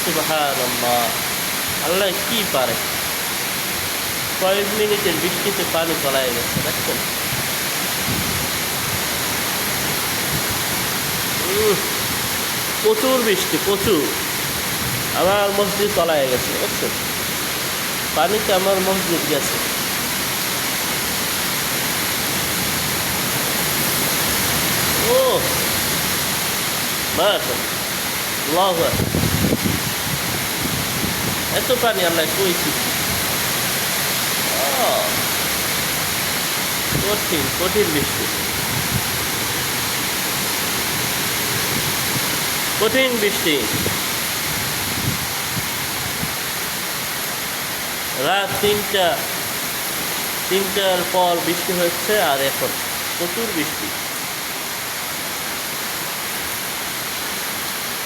সুবহানাল্লাহ, আল্লাহ কি পারে। কয়েক মিনিটের বৃষ্টিতে পানি তলায় গেছে, দেখছেন? প্রচুর বৃষ্টি, প্রচুর। আমার মসজিদ তলায় গেছে, দেখছেন? পানিতে আমার মসজিদ গেছে। ও মাশাআল্লাহ, এত পানি আল্লাহ কইছি। কঠিন কঠিন বৃষ্টি, কঠিন বৃষ্টি। রাত তিনটার পর বৃষ্টি হচ্ছে, আর এখন প্রচুর বৃষ্টি।